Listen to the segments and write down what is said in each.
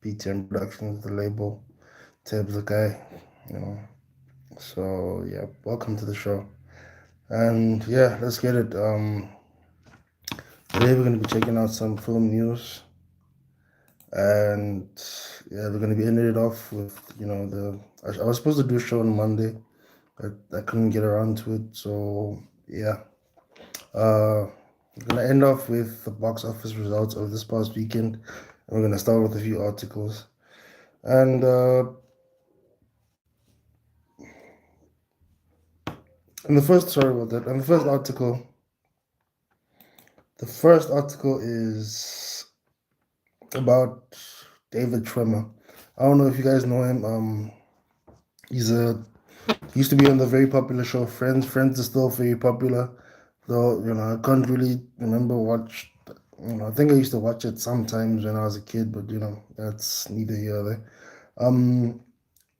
PTM Productions, the label. Tib's the guy, you know. So yeah, welcome to the show. And yeah, let's get it. Today we're gonna be checking out some film news, and yeah, we're gonna be ending it off with the. I was supposed to do a show on Monday, but I couldn't get around to it. So yeah, we're gonna end off with the box office results of this past weekend, and we're gonna start with a few articles. And in the first, sorry about that. And the first article is about David Schwimmer. I don't know if you guys know him. He's a he used to be on the very popular show Friends. Friends is still very popular, though. I can't really remember watch. I think I used to watch it sometimes when I was a kid, but that's neither here nor there. Um,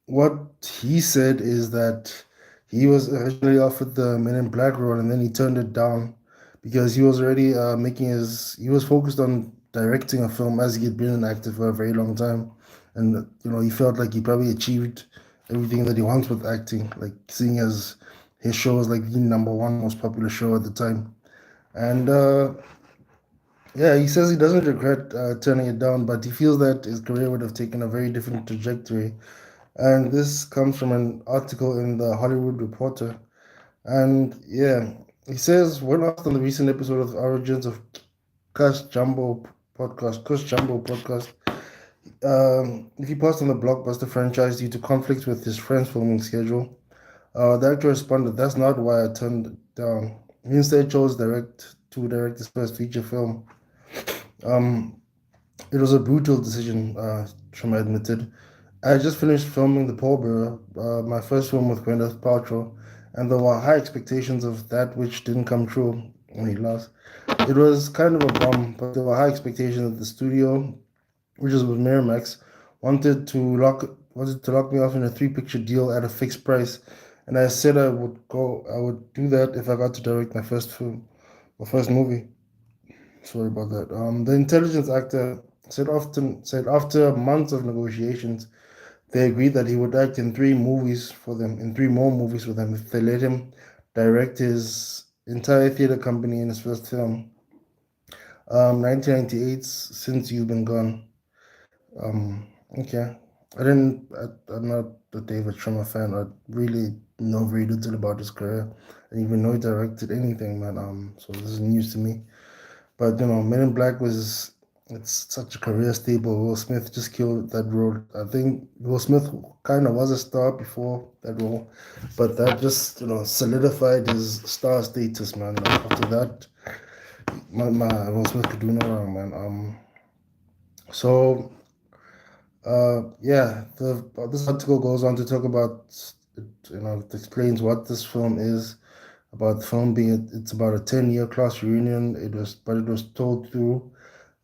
what he said is that he was originally offered the Men in Black role, and then he turned it down because he was already he was focused on directing a film as he had been an actor for a very long time, and he felt like he probably achieved everything that he wants with acting, like seeing as his show was like the number one most popular show at the time. And yeah, he says he doesn't regret turning it down, but he feels that his career would have taken a very different trajectory. And this comes from an article in the Hollywood Reporter. And yeah, he says, when asked on the recent episode of the Origins of Kush Jumbo podcast, if he passed on the blockbuster franchise due to conflicts with his friend's filming schedule, the actor responded, "That's not why I turned it down. He instead chose to direct his first feature film. Um, it was a brutal decision," Sharma admitted. "I just finished filming The Pallbearer, my first film with Gwyneth Paltrow, and there were high expectations of that which didn't come true," when he lost. "It was kind of a bomb, but there were high expectations that the studio, which is with Miramax, wanted to lock me off in a three-picture deal at a fixed price, and I said I would do that if I got to direct my first movie." Sorry about that. The intelligence actor said after months of negotiations, they agreed that he would act in three more movies for them if they let him direct his entire theater company in his first film. 1998's Since You've Been Gone. Okay. I'm not a David Schwimmer fan. I really know very little about his career. I didn't even know he directed anything, man. So this is news to me. But Men in Black it's such a career staple. Will Smith just killed that role. I think Will Smith kind of was a star before that role, but that just solidified his star status, man. After that, my Will Smith could do no wrong, man. So yeah, the this article goes on to talk about it explains what this film is about. The film being it's about a 10-year class reunion. It was told through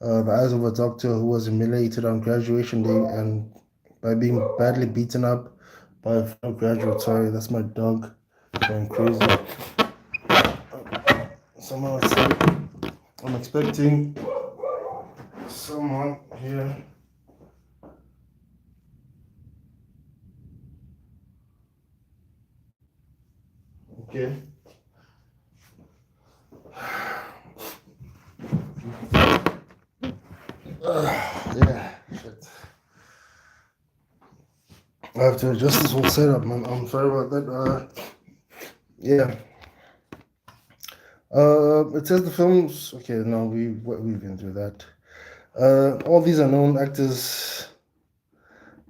the eyes of a doctor who was humiliated on graduation day and by being badly beaten up by a fellow graduate. Sorry, that's my dog going crazy. Someone outside. I'm expecting someone here. Okay. Yeah, shit. I have to adjust this whole setup, man. I'm sorry about that. Yeah. It says the films. Okay, no, we've been through that. All these are known actors,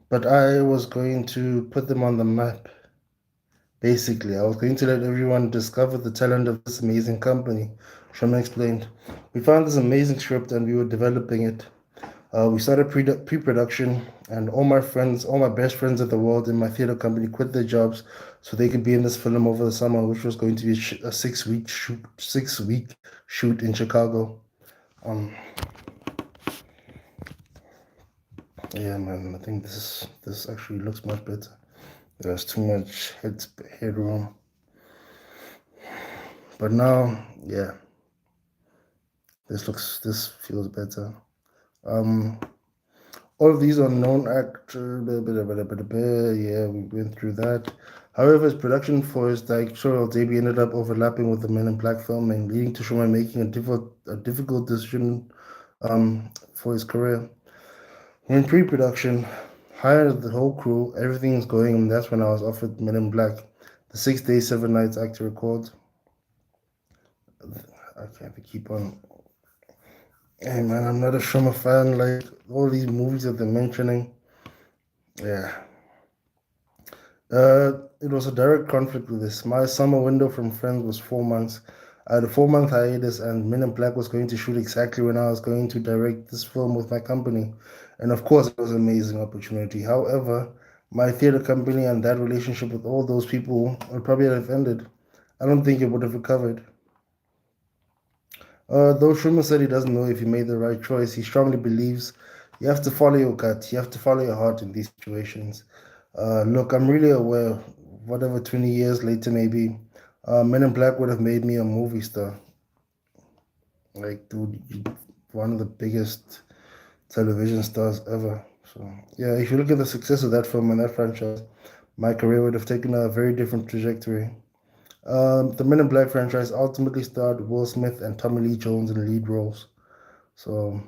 but I was going to put them on the map. Basically, I was going to let everyone discover the talent of this amazing company. Sherman explained. "We found this amazing script and we were developing it. We started pre-production, and all my best friends in the world in my theater company quit their jobs so they could be in this film over the summer, which was going to be a 6-week shoot in Chicago." Um, yeah, man, I think this actually looks much better. There's too much headroom, but now, yeah, this feels better. Um, All of these are known actors. Yeah, we went through that. However, his production for his directorial debut ended up overlapping with the Men in Black film and leading to Schumer making a difficult decision for his career. We're in pre-production, hired the whole crew, everything's going, and that's when I was offered Men in Black, the 6 days, 7 nights actor record. I can't keep on. Hey man, I'm not a Schumer fan. Like all these movies that they're mentioning, yeah. It was a direct conflict with this. My summer window from Friends was 4 months. I had a 4 month hiatus, and Men in Black was going to shoot exactly when I was going to direct this film with my company. And of course, it was an amazing opportunity. However, my theater company and that relationship with all those people would probably have ended. I don't think it would have recovered. Though Schumer said he doesn't know if he made the right choice, he strongly believes you have to follow your gut, you have to follow your heart in these situations. Look, I'm really aware, whatever 20 years later maybe, Men in Black would have made me a movie star. Like, dude, one of the biggest television stars ever. So, yeah, if you look at the success of that film and that franchise, my career would have taken a very different trajectory. The Men in Black franchise ultimately starred Will Smith and Tommy Lee Jones in lead roles. So,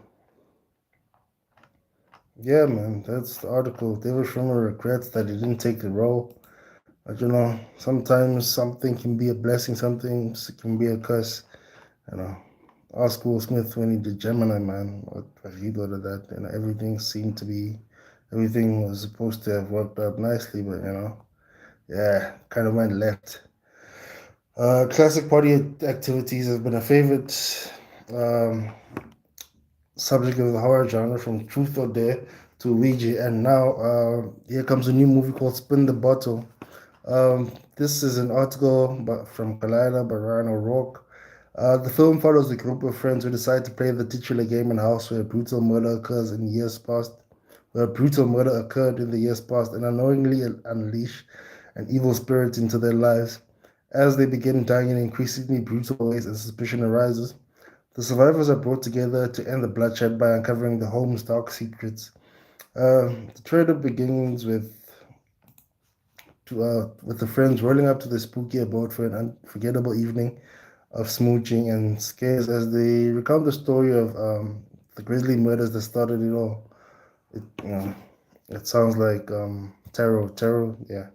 yeah, man, that's the article. David Schwimmer regrets that he didn't take the role. But sometimes something can be a blessing, something can be a curse. You know, ask Will Smith when he did Gemini Man, what he thought of that. Everything was supposed to have worked out nicely, but yeah, kind of went left. Classic party activities have been a favorite um, subject of the horror genre, from Truth or Dare to Ouija, and now here comes a new movie called Spin the Bottle. This is an article from Kalila by Ryan O'Rourke. The film follows a group of friends who decide to play the titular game in a house where a brutal murder occurred in the years past, and unknowingly unleash an evil spirit into their lives. As they begin dying in increasingly brutal ways and suspicion arises, the survivors are brought together to end the bloodshed by uncovering the home's dark secrets. The trailer begins with the friends rolling up to the spooky abode for an unforgettable evening of smooching and scares as they recount the story of the grisly murders that started it all. It, you know, it sounds like terror, yeah.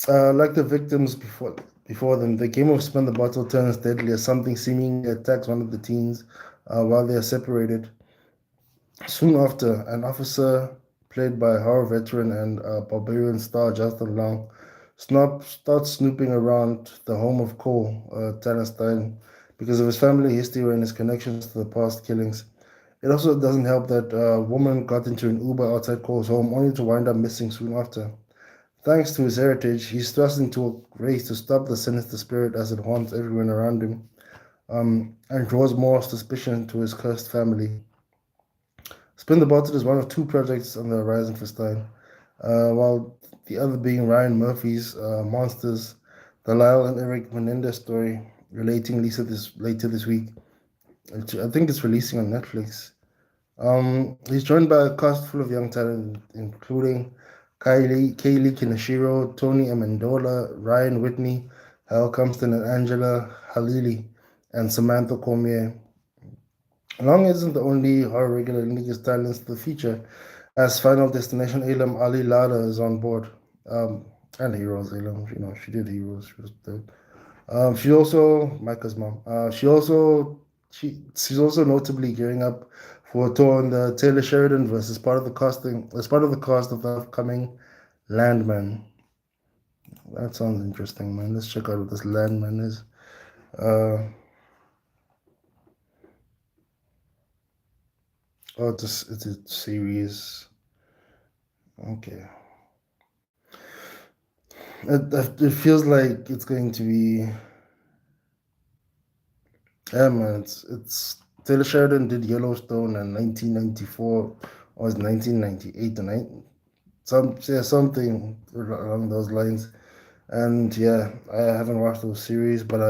Like the victims before them, the game of spin the bottle turns deadly as something seemingly attacks one of the teens while they are separated. Soon after, an officer played by horror veteran and Barbarian star Justin Long starts snooping around the home of Cole Tannenstein because of his family history and his connections to the past killings. It also doesn't help that a woman got into an Uber outside Cole's home only to wind up missing soon after. Thanks to his heritage, he's thrust into a race to stop the sinister spirit as it haunts everyone around him, and draws more suspicion to his cursed family. Spin the Bottle is one of two projects on the horizon for Stein, while the other being Ryan Murphy's Monsters, the Lyle and Eric Menendez story, relating later this week. I think it's releasing on Netflix. He's joined by a cast full of young talent, including Kaylee Kineshiro, Tony Amendola, Ryan Whitney, Hal Compton, and Angela Halili, and Samantha Cormier. Long isn't the only horror regular linking his talents to the feature, as Final Destination alum Ali Lada is on board. Um, and Heroes alum, she did Heroes. She was dope. She also Micah's mom. She's also notably gearing up for a tour on the Taylor Sheridan verse as part of the cast of the upcoming Landman. That sounds interesting, man. Let's check out what this Landman is. Uh, it's a series. Okay. It feels like it's going to be. Yeah, man. It's Taylor Sheridan did Yellowstone in 1994, or was 1998 and something along those lines. And yeah, I haven't watched those series, but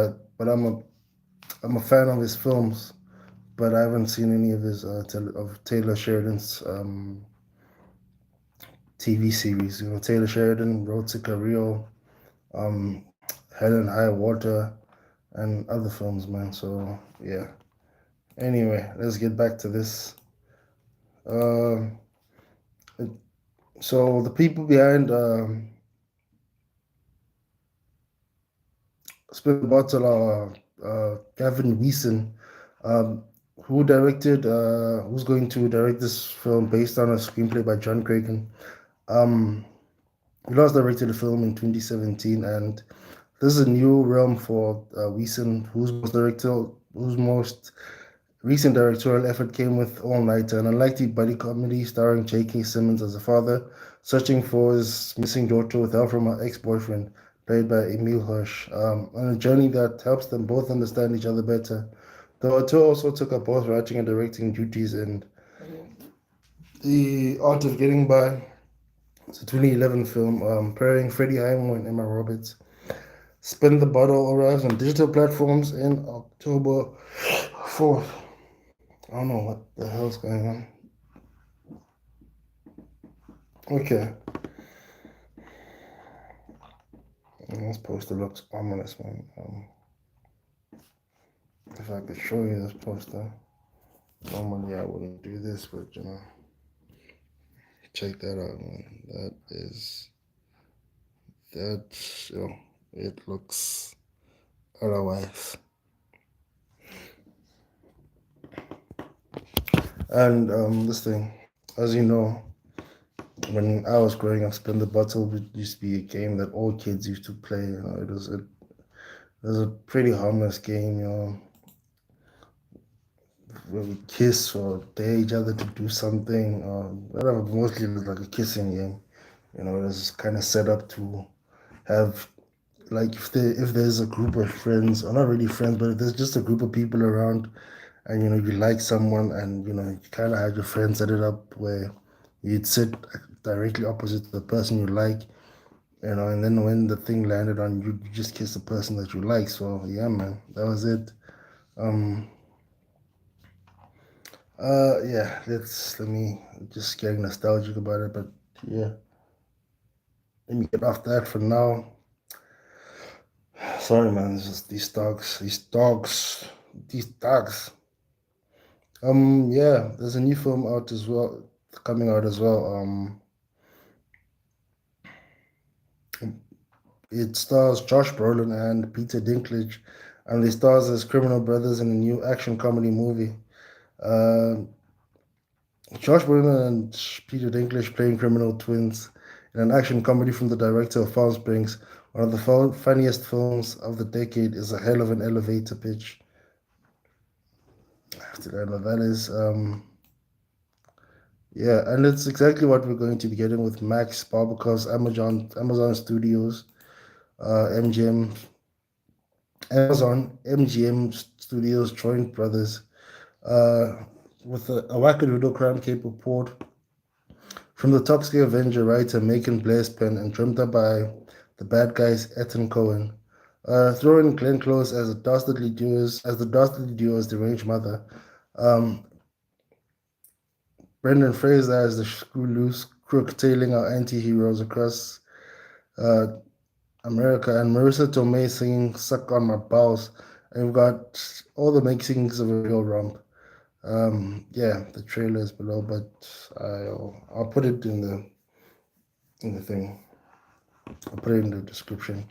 I'm a fan of his films. but I haven't seen any of his of Taylor Sheridan's TV series. You know, Taylor Sheridan, Road to Career, um, Hell and High Water, and other films, man. So yeah. Anyway, let's get back to this. Uh, so the people behind Spin the Bottle are Gavin Weason, um, who's going to direct this film based on a screenplay by John Cragen. Um, he last directed the film in 2017, and this is a new realm for Weason, whose most recent directorial effort came with All Nighter, an unlikely buddy comedy starring J.K. Simmons as a father searching for his missing daughter with help from her ex-boyfriend, played by Emile Hirsch, on a journey that helps them both understand each other better. The auteur also took up both writing and directing duties in The Art of Getting By. It's a 2011 film, pairing Freddie Highmore and Emma Roberts. Spin the Bottle arrives on digital platforms in October 4th. I don't know what the hell's going on. Okay. This poster looks ominous, man. If I could show you this poster, normally I wouldn't do this, but you know, check that out, man. You know, it looks otherwise. And this thing, as you know, when I was growing up, Spin the Bottle used to be a game that all kids used to play. You know, it was a pretty harmless game, you know, where we kiss or dare each other to do something, or whatever. Mostly it was like a kissing game. You know, it was kind of set up to have, like, if there's a group of friends, or not really friends, but if there's just a group of people around, and you know you like someone, and you know you kind of had your friends set it up where you'd sit directly opposite the person you like, you know, and then when the thing landed on you, you just kiss the person that you like. So yeah, man, that was it. Um, yeah, let me just getting nostalgic about it, but yeah, let me get off that for now. Sorry, man, it's just these dogs. Yeah, there's a new film out as well, coming out as well. It stars Josh Brolin and Peter Dinklage, and they stars as criminal brothers in a new action comedy movie. Uh, Josh Brolin and Peter Dinklage playing criminal twins in an action comedy from the director of Palm Springs. One of the funniest films of the decade is a hell of an elevator pitch. After that, that is yeah, and it's exactly what we're going to be getting with Max Barbakov's Amazon Studios, MGM MGM Studios joint brothers, uh, with a wackadoodle crime caper poured from the Top Gear Avenger writer Macon Blair's pen and dreamt up by the bad guys Ethan Cohen. Throw in Glenn Close as the dastardly duo's deranged mother. Um, Brendan Fraser as the screw loose crook tailing our anti-heroes across uh, America, and Marissa Tomei singing "Suck on My Balls." And we've got all the makings of a real romp. Yeah, the trailer is below, but I'll put it in the thing. I'll put it in the description.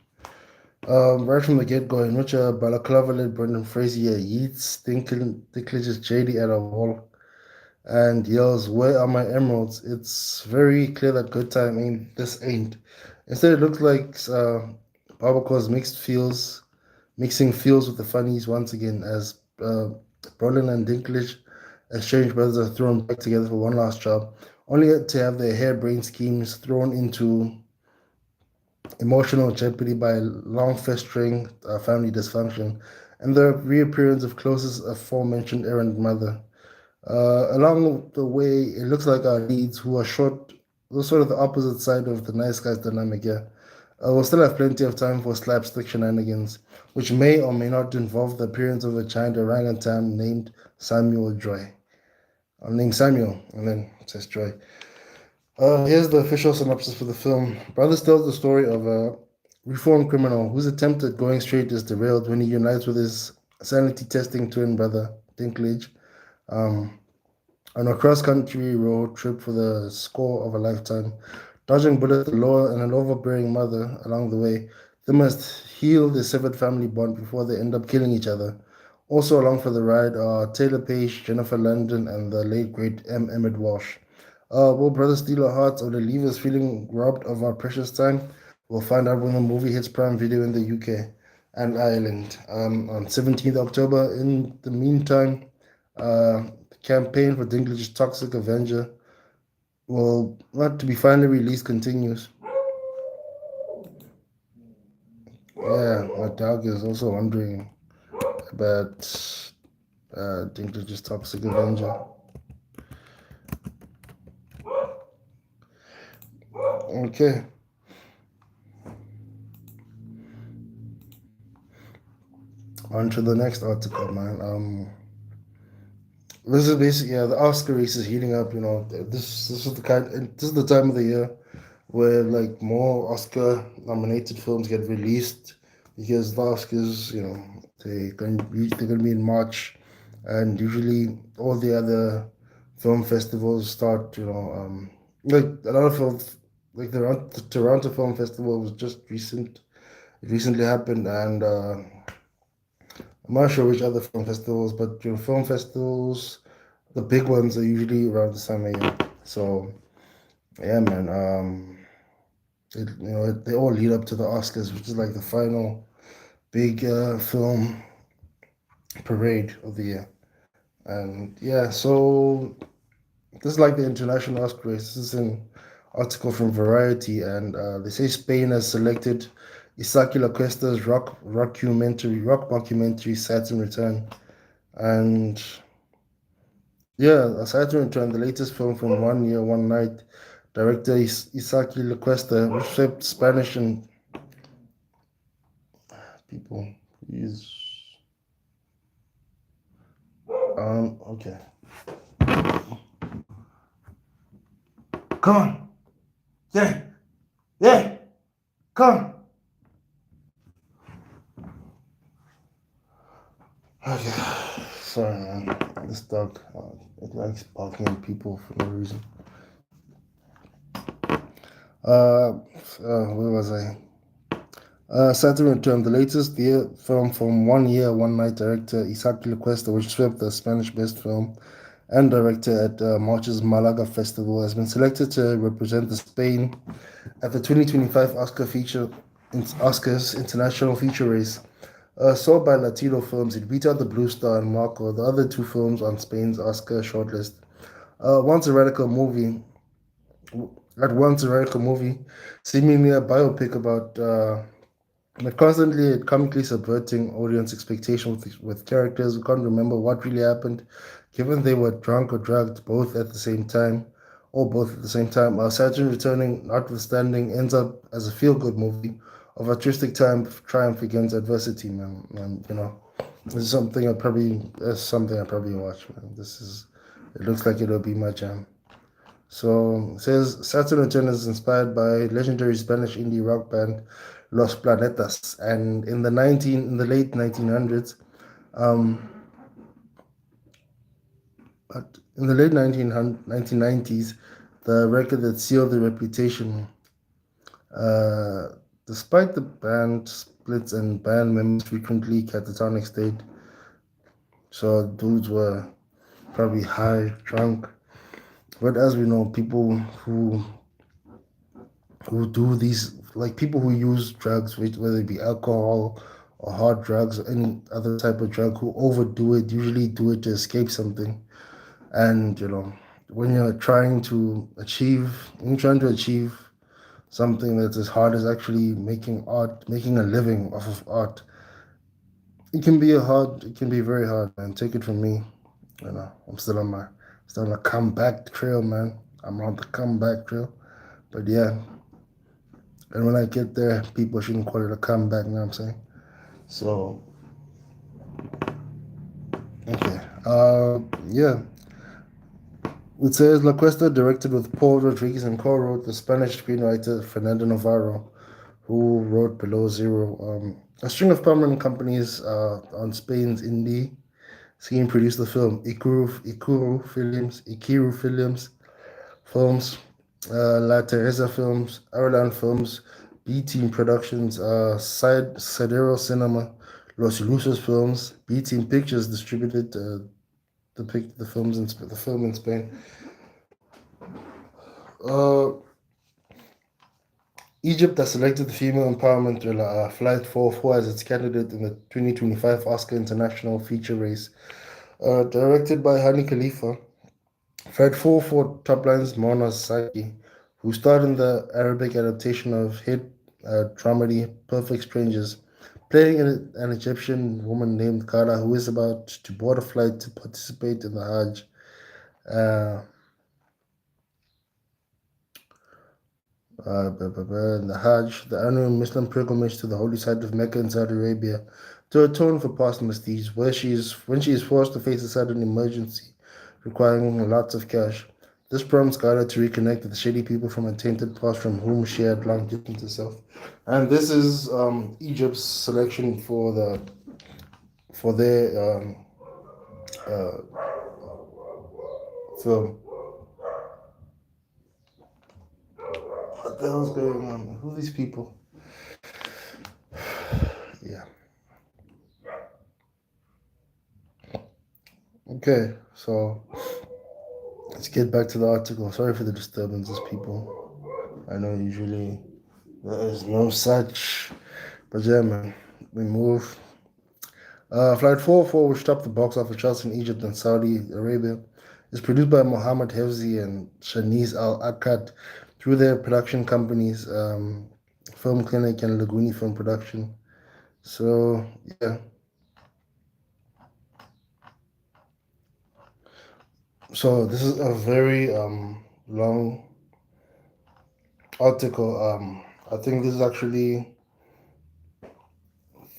Right from the get go, in which Balaclava led Brendan Fraser yeets Dinklage's JD at a wall and yells, "Where are my emeralds?" It's very clear that Good Time ain't. Instead, it looks like Barbacoa's mixing feels with the funnies once again, as Brolin and Dinklage, estranged brothers, are thrown back together for one last job, only to have their harebrained schemes thrown into emotional jeopardy by long festering family dysfunction and the reappearance of closest aforementioned errand mother. Along the way, it looks like our leads, who are short, they're sort of the opposite side of the nice guys dynamic here, We'll still have plenty of time for slapstick shenanigans, which may or may not involve the appearance of a giant orangutan named Samuel Joy. I'll name Samuel, and then it says Joy. Here's the official synopsis for the film. Brothers tells the story of a reformed criminal whose attempt at going straight is derailed when he unites with his sanity-testing twin brother, Dinklage, um, on a cross-country road trip for the score of a lifetime. Dodging bullets and an overbearing mother along the way, they must heal their severed family bond before they end up killing each other. Also along for the ride are Taylor Page, Jennifer London, and the late great M. Emmett Walsh. Will Brothers steal our hearts or they leave us feeling robbed of our precious time? We'll find out when the movie hits Prime Video in the UK and Ireland on 17th October. In the meantime, the campaign for Dinklage's Toxic Avenger will not to be finally released continues. Yeah, my dog is also wondering about Dinklage's Toxic Avenger. Okay. On to the next article, man. This is basically the Oscar race is heating up. You know, this is the time of the year where like more Oscar nominated films get released because the Oscars, you know, they're gonna be in March, and usually all the other film festivals start. You know, like a lot of films, like the Toronto Film Festival was just recently happened, and I'm not sure which other film festivals, but you know, film festivals, the big ones are usually around the same year. So yeah, man. They all lead up to the Oscars, which is like the final big film parade of the year. And yeah, so this is like the international Oscar race. This is an article from Variety, and they say Spain has selected Isaki Lacuesta's rock mockumentary Saturn Return. And yeah, aside from Return, the latest film from One Year, One Night, director Isaki Lacuesta, which swept Spanish and people. Please. Okay. Come on. Yeah. Yeah. Come. Okay. Sorry, man. This dog, it likes barking at people for no reason. Where was I? Saturn Return, the latest film from One Year, One Night director Isaac Lacuesta, which swept the Spanish Best Film and Director at March's Malaga Festival, has been selected to represent the Spain at the 2025 Oscars International Feature Race. Sold by Latino Films, it beat out The Blue Star and Marco, the other two films on Spain's Oscar shortlist. Once a Radical movie, seemingly a biopic about but constantly comically subverting audience expectations with characters who can't remember what really happened, given they were drunk or drugged both at the same time. Saturn Returning, notwithstanding, ends up as a feel-good movie of artistic triumph against adversity, man. And you know, this is something I probably watch, man. It looks like it'll be my jam. So it says Saturn Return is inspired by legendary Spanish indie rock band Los Planetas, and in the late 1900s, but in the late 1990s, the record that sealed the reputation. Despite the band splits and band members frequently catatonic state, so dudes were probably high, drunk. But as we know, people who do these, like people who use drugs, whether it be alcohol or hard drugs or any other type of drug, who overdo it, usually do it to escape something. And you know, when you're trying to achieve something that's as hard as actually making a living off of art, it can be very hard, man. Take it from me. You know, still on a comeback trail, man. I'm on the comeback trail. But yeah, And when I get there, people shouldn't call it a comeback, you know what I'm saying? So, okay. Yeah. It says La Cuesta directed with Paul Rodriguez and co-wrote the Spanish screenwriter Fernando Navarro, who wrote Below Zero. A string of permanent companies on Spain's indie scene produced the film. Ikiru Films, La Teresa Films, Arlan Films, B Team Productions, Sidero Cinema, Los Luces Films, B Team Pictures distributed the film in Spain. Uh, Egypt has selected the female empowerment thriller Flight 404 as its candidate in the 2025 Oscar International Feature Race. Directed by Hani Khalifa, Flight 404 toplines Mona Saki, who starred in the Arabic adaptation of hit dramedy Perfect Strangers, playing an Egyptian woman named Kara who is about to board a flight to participate in the Hajj. Uh, the Hajj, the annual Muslim pilgrimage to the holy site of Mecca in Saudi Arabia, to atone for past misdeeds, when she is forced to face a sudden emergency requiring lots of cash. This prompts Gara to reconnect with the shady people from a tainted past from whom she had long distanced herself. And this is Egypt's selection for their uh, film. What the hell's going on? Who are these people? Yeah. Okay, so let's get back to the article. Sorry for the disturbances, people. I know usually there is no such, but yeah, man, we move. Flight 404, which topped the box office charts in Egypt and Saudi Arabia, is produced by Mohammed Hevzi and Shanice Al Akkad through their production companies, Film Clinic and Laguni Film Production. So, yeah. So, this is a very long article. I think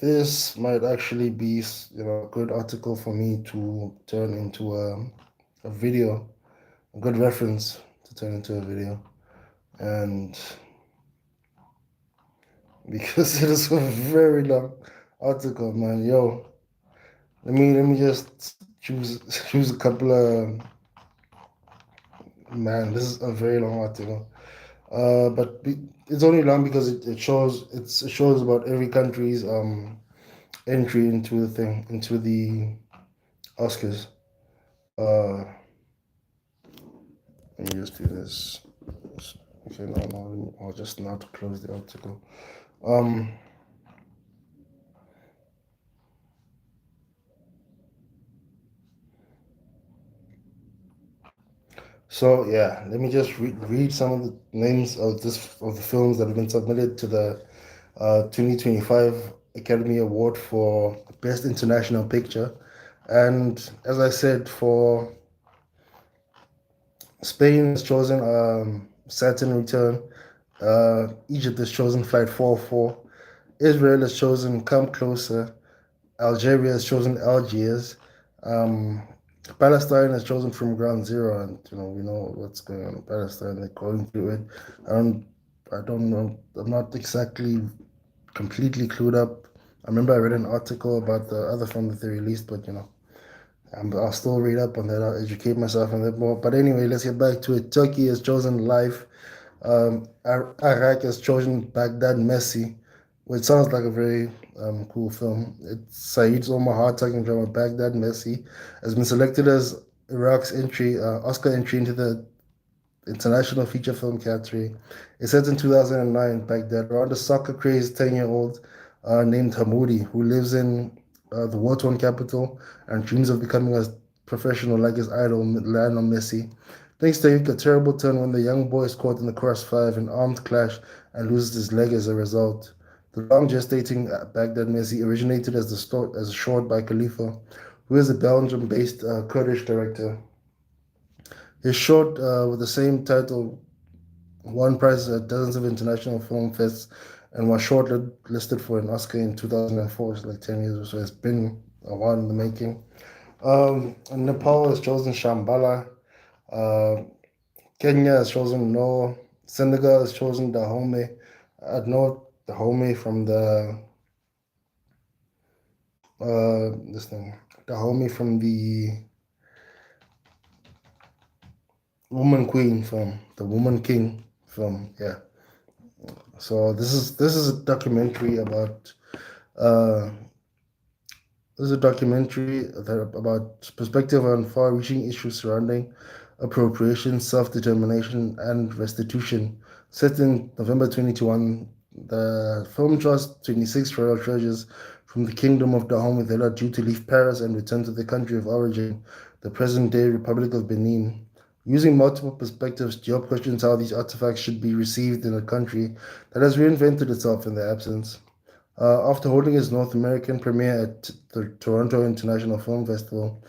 this might actually be a good article for me to turn into a video, a good reference to turn into a video, and because it is a very long article, man. Yo, let me just choose a couple of man. This is a very long article. It's only long because it shows about every country's entry into the Oscars. Uh, let me just do this. Okay, no, I'll just not close the article. Um, so yeah, let me just read some of the names of the films that have been submitted to the 2025 Academy Award for Best International Picture, and as I said, for Spain has chosen Saturn Return. Egypt has chosen Flight 404. Israel has chosen Come Closer. Algeria has chosen Algiers. Um, Palestine has chosen From Ground Zero, and we know what's going on in Palestine. They're going through it. I don't know. I'm not exactly completely clued up. I remember I read an article about the other film that they released, but I'll still read up on that. I'll educate myself on that more. But anyway, let's get back to it. Turkey has chosen Life. Iraq has chosen Baghdad Messi, which sounds like a very cool film. It's Saeed's Omar hard-talking drama Baghdad Messi has been selected as Iraq's Oscar entry into the international feature film category. It's set in 2009 Baghdad around a soccer-crazed 10-year-old named Hamoudi who lives in the war-torn capital and dreams of becoming a professional like his idol Lionel Messi. Things take a terrible turn when the young boy is caught in the crossfire of an armed clash and loses his leg as a result. The long gestating Baghdad Messi originated as a short by Khalifa, who is a Belgium-based Kurdish director. His short with the same title won prizes at dozens of international film fests, and was shortlisted for an Oscar in 2004. It's like 10 years or so. It's been a while in the making. Nepal has chosen Shambhala. Uh, Kenya has chosen No. Senegal has chosen Dahomey. I know Dahomey from the this thing. Dahomey from the Woman Queen film, the Woman King film. Yeah. So this is a documentary about uh, this is a documentary about perspective on far-reaching issues surrounding appropriation, self-determination, and restitution. Set in November 2021, the film draws 26 royal treasures from the Kingdom of Dahomey that are due to leave Paris and return to their country of origin, the present-day Republic of Benin. Using multiple perspectives, Diop questions how these artifacts should be received in a country that has reinvented itself in their absence. After holding his North American premiere at the Toronto International Film Festival,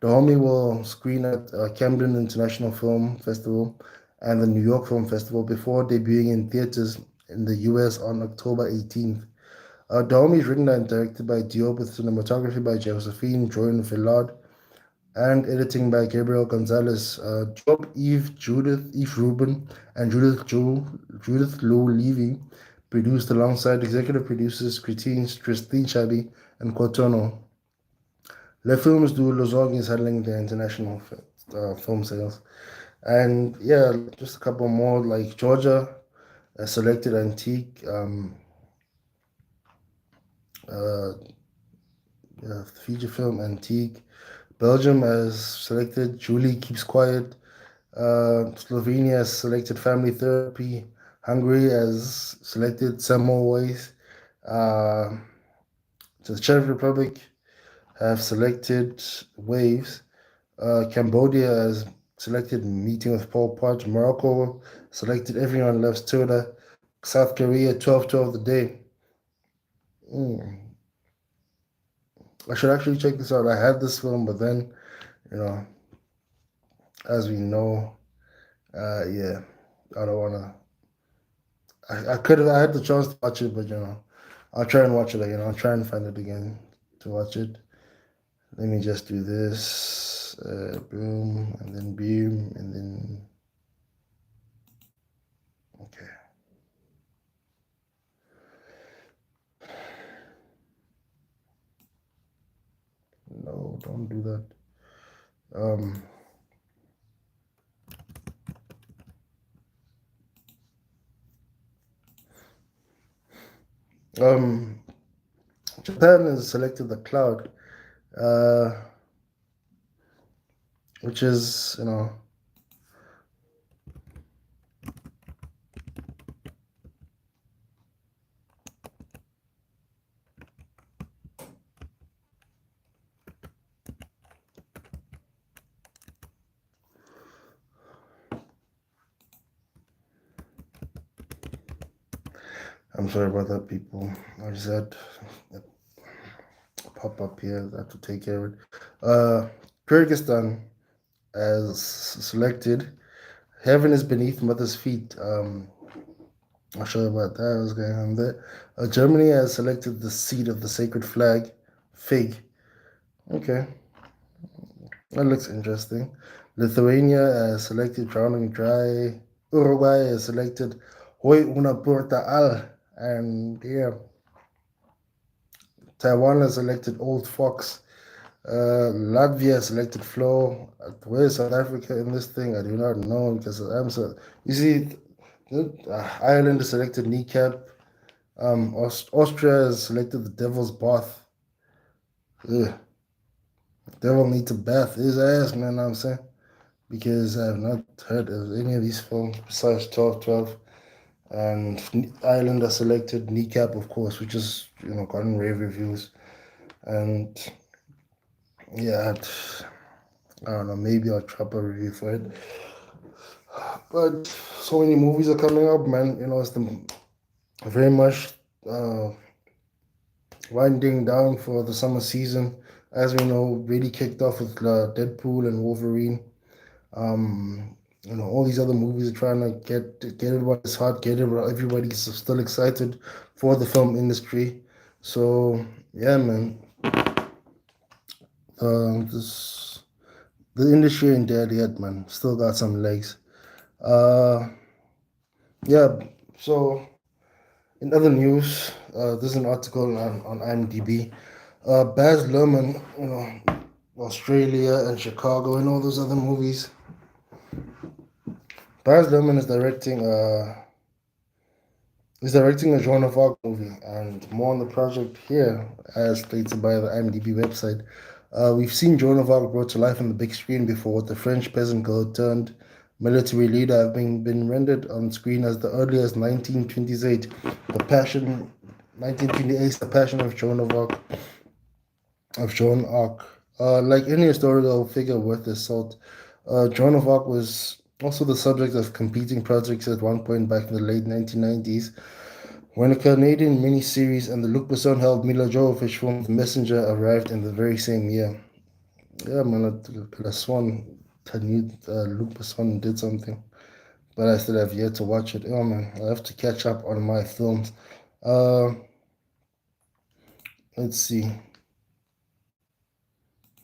Dahomey will screen at Camden International Film Festival and the New York Film Festival before debuting in theaters in the US on October 18th. Dahomey is written and directed by Diop with cinematography by Josephine Joan Villard and editing by Gabriel Gonzalez. Diop, Eve Rubin, and Judith Lou Levy produced alongside executive producers Christine Chabi and Cotono. Les Films du Lozog is handling the international film sales. And yeah, just a couple more like Georgia, selected Antique, uh, feature film Antique. Belgium has selected Julie Keeps Quiet. Slovenia has selected Family Therapy. Hungary has selected Semmelweis. Uh, the Czech Republic have selected Waves. Cambodia has selected Meeting with Pol Pot. Morocco selected Everyone Loves Tuna. South Korea 12-12 the day. I should actually check this out. I had this film, but then, you know, as we know, yeah, I don't want to. I could have. I had the chance to watch it, but I'll try and watch it again. I'll try and find it again to watch it. Let me just do this. Boom, and then boom, and then. Okay. No, don't do that. Um, um, Japan has selected The Cloud, uh, which is, I'm sorry about that, people. I just had pop up here. I have to take care of it. Kyrgyzstan has selected Heaven is Beneath Mother's Feet. I'll show you about that. What's going on there? Germany has selected The Seed of the Sacred Flag, Fig. Okay, that looks interesting. Lithuania has selected Drowning Dry. Uruguay has selected Hoy una puerta al. And yeah, Taiwan has selected Old Fox. Latvia selected Flow. Where's South Africa in this thing? I do not know because I'm so. You see, Ireland has selected Kneecap. Austria has selected The Devil's Bath. Ugh. Devil needs to bath his ass, man. Know what I'm saying, because I have not heard of any of these films besides 12-12. And Ireland has selected Kneecap, of course, which is gotten rave reviews. And yeah, I don't know. Maybe I'll drop a review for it. But so many movies are coming up, man. It's very much winding down for the summer season. As we know, really kicked off with Deadpool and Wolverine. All these other movies are trying to get everybody's heart, get everybody's still excited for the film industry. So yeah, man, this the industry ain't dead yet, man. Still got some legs. Uh, yeah. So in other news, there's an article on IMDb. Baz Luhrmann, Australia and Chicago and all those other movies. Baz Luhrmann is directing a Joan of Arc movie, and more on the project here, as stated by the IMDb website. We've seen Joan of Arc brought to life on the big screen before, with the French peasant girl turned military leader having been rendered on screen as the early as 1928. The Passion, 1928, The Passion of Joan Arc. Like any historical figure worth his salt, Joan of Arc was also the subject of competing projects at one point back in the late 1990s, when a Canadian miniseries and the Luc Besson held Mila Jovovich film The Messenger arrived in the very same year. Yeah, man, I could have sworn I knew Luc Besson did something, but I still have yet to watch it. Oh man, I have to catch up on my films. Uh, let's see.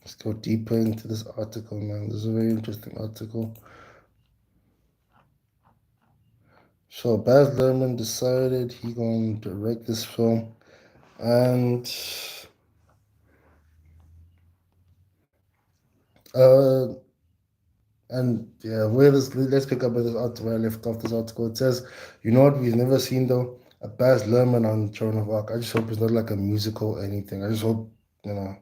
Let's go deeper into this article, man. This is a very interesting article. So Baz Luhrmann decided he gonna direct this film, and uh, yeah, let's pick up where this article where I left off this article. It says, you know what we've never seen though? A Baz Luhrmann on Joan of Arc. I just hope it's not like a musical or anything. I just hope, I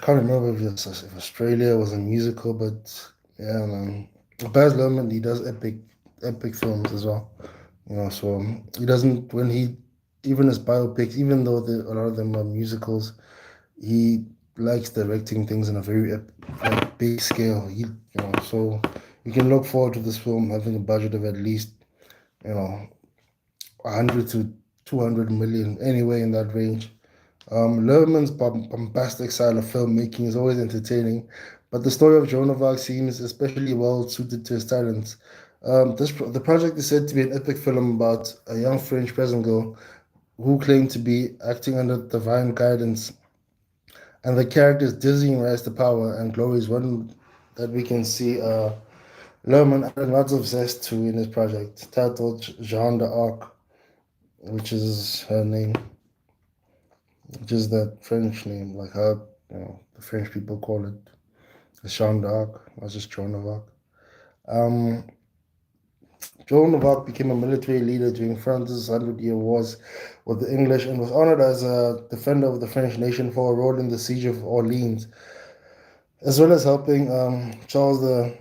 can't remember if Australia was a musical, but yeah, man. Baz Luhrmann, he does epic films as well. So he doesn't even his biopics, even though a lot of them are musicals, he likes directing things in a very like big scale. So you can look forward to this film having a budget of at least 100 to 200 million, anywhere in that range. Luhrmann's bombastic style of filmmaking is always entertaining, but the story of Joan of Arc seems especially well suited to his talents. The project is said to be an epic film about a young French peasant girl who claimed to be acting under divine guidance, and the character's dizzying rise to power and glory is one that we can see Luhrmann adding lots of zest to in his project, titled Jeanne d'Arc, which is her name, which is that French name, like how the French people call it Jeanne d'Arc, not just Joan of Arc. Um, Joan of Arc became a military leader during France's Hundred Year Wars with the English and was honored as a defender of the French nation for a role in the Siege of Orleans, as well as helping Charles the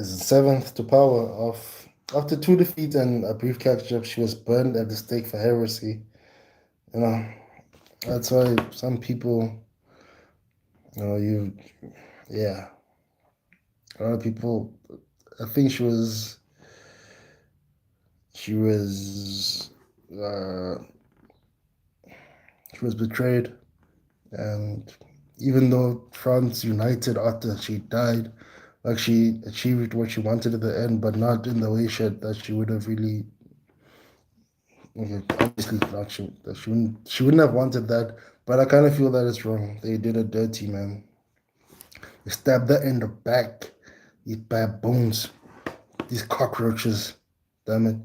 seventh to power. After two defeats and a brief capture, she was burned at the stake for heresy. You know, that's why some people, yeah, a lot of people. I think she was, uh, she was betrayed, and even though France united after she died, like she achieved what she wanted at the end, but not in the way that she would have really. Okay, obviously not she wouldn't have wanted that, but I kind of feel that it's wrong. They did it dirty, man. They stabbed her in the back. These baboons, these cockroaches. Damn it.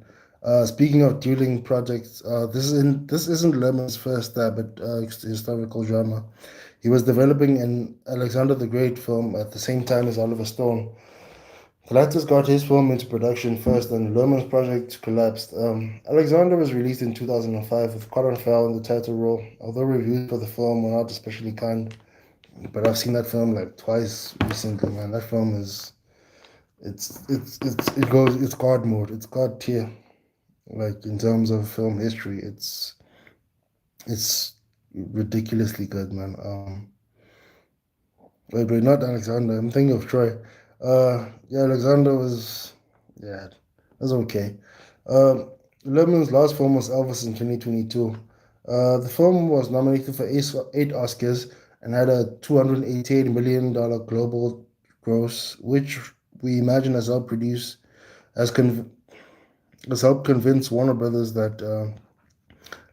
Speaking of dueling projects, this isn't Lemon's first stab at historical drama. He was developing an Alexander the Great film at the same time as Oliver Stone. The latter's got his film into production first, and Lerman's project collapsed. Alexander was released in 2005 with Colin Farrell in the title role, although reviews for the film were not especially kind. But I've seen that film like twice recently, man. That film is it's God mode. It's God tier. Like in terms of film history, it's ridiculously good, man. Wait, not Alexander. I'm thinking of Troy. Yeah, Alexander was okay. Lemon's last film was Elvis in 2022. The film was nominated for eight Oscars and had a $288 million global gross, which we imagine has con- has helped convince Warner Brothers that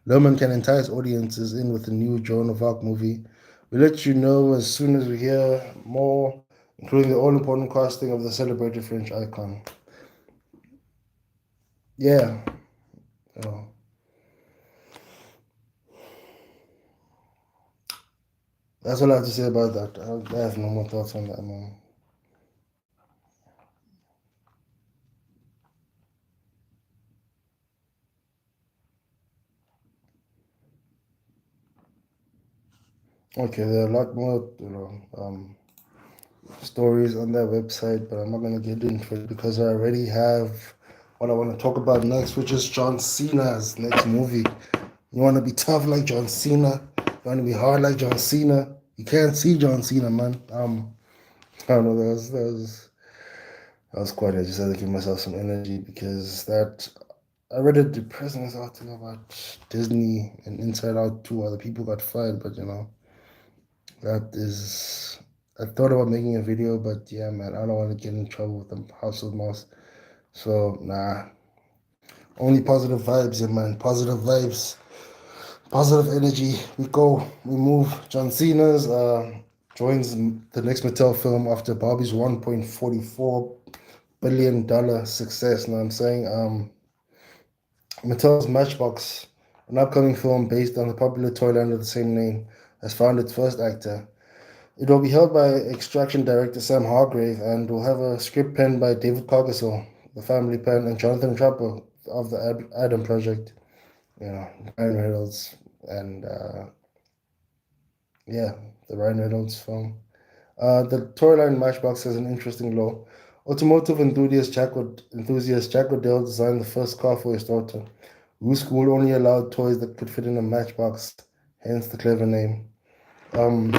Lohman can entice audiences in with the new Joan of Arc movie. We'll let you know as soon as we hear more, including the all-important casting of the celebrated French icon. Yeah, uh, that's all I have to say about that. I have no more thoughts on that, man. Okay, there are a lot more, stories on their website, but I'm not going to get into it because I already have what I want to talk about next, which is John Cena's next movie. You want to be tough like John Cena? You want to be hard like John Cena? You can't see John Cena, man. I don't know. That was quite. I just had to give myself some energy because that I read a depressing article about Disney and Inside Out 2. Other people got fired, but that is. I thought about making a video, but yeah, man, I don't want to get in trouble with the House of Mouse. So nah, only positive vibes, yeah, man. Positive vibes, positive energy. We go, we move. John Cena's joins the next Mattel film after Barbie's $1.44 billion success. Know what I'm saying? Mattel's Matchbox, an upcoming film based on the popular toy line of the same name, has found its first actor. It will be held by Extraction director Sam Hargrave and will have a script penned by David Cargill, the family pen, and Jonathan Trapper of the Adam Project. Ryan Reynolds and yeah, the Ryan Reynolds film. The Toyline Matchbox has an interesting law. Automotive enthusiast Jack O'Dell designed the first car for his daughter, whose school only allowed toys that could fit in a matchbox, hence the clever name. Um,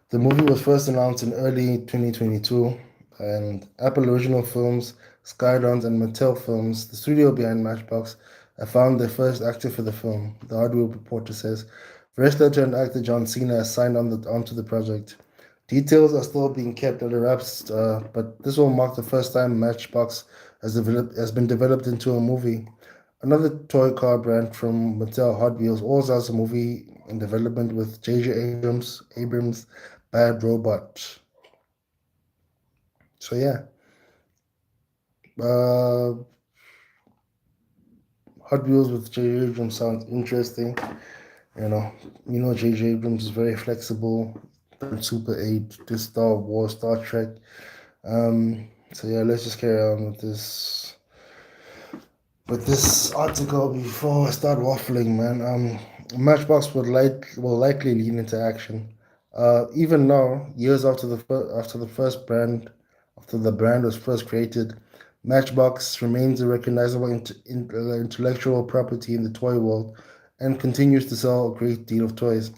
the movie was first announced in early 2022, and Apple Original Films, Skydance, and Mattel Films, the studio behind Matchbox, have found their first actor for the film, the Hardware reporter says. Wrestler turned actor John Cena has signed onto the project. Details are still being kept under wraps, but this will mark the first time Matchbox has been developed into a movie. Another toy car brand from Mattel, Hot Wheels, also has a movie in development with J.J. Abrams' Bad Robot. So yeah, uh, Hot Wheels with J.J. Abrams sounds interesting. You know, J.J. Abrams is very flexible. Super 8, to Star Wars, Star Trek. So yeah, let's just carry on with this article before I start waffling, man. Matchbox will likely lean into action. Even now, years after the brand was first created, Matchbox remains a recognizable intellectual property in the toy world and continues to sell a great deal of toys.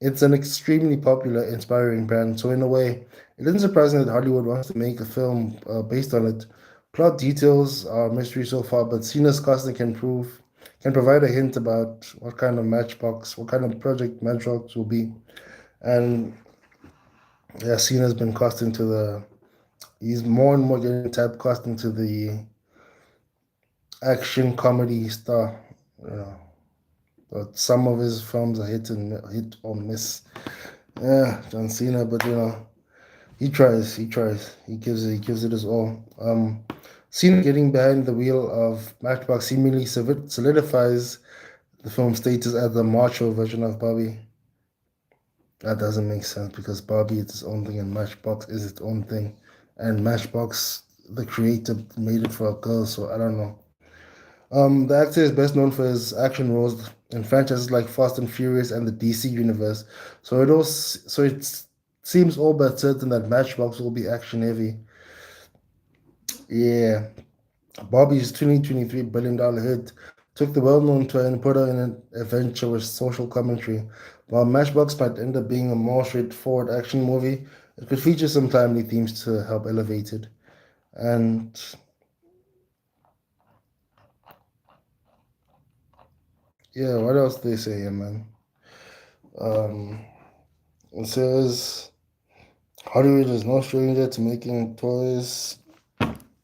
It's an extremely popular, inspiring brand. So in a way, it isn't surprising that Hollywood wants to make a film based on it. Plot details are a mystery so far, but Cena's casting can provide a hint about what kind of project Matchbox will be. And yeah, Cena's been cast into the he's more and more getting typecast into the action comedy star. You know, but some of his films are hit or miss. Yeah, John Cena, but he tries. He tries. He gives it his all. Cena getting behind the wheel of Matchbox seemingly solidifies the film's status as the macho version of Barbie. That doesn't make sense because Barbie is its own thing and Matchbox is its own thing. And Matchbox, the creator, made it for a girl, so I don't know. The actor is best known for his action roles in franchises like Fast and Furious and the DC universe. So it seems all but certain that Matchbox will be action heavy. Yeah, Barbie's $23 billion hit took the well-known toy and put her in an adventure with social commentary. While Matchbox might end up being a more straightforward action movie, it could feature some timely themes to help elevate it. And yeah, what else do they say here, man? Um, it says Hollywood is no stranger to making toys,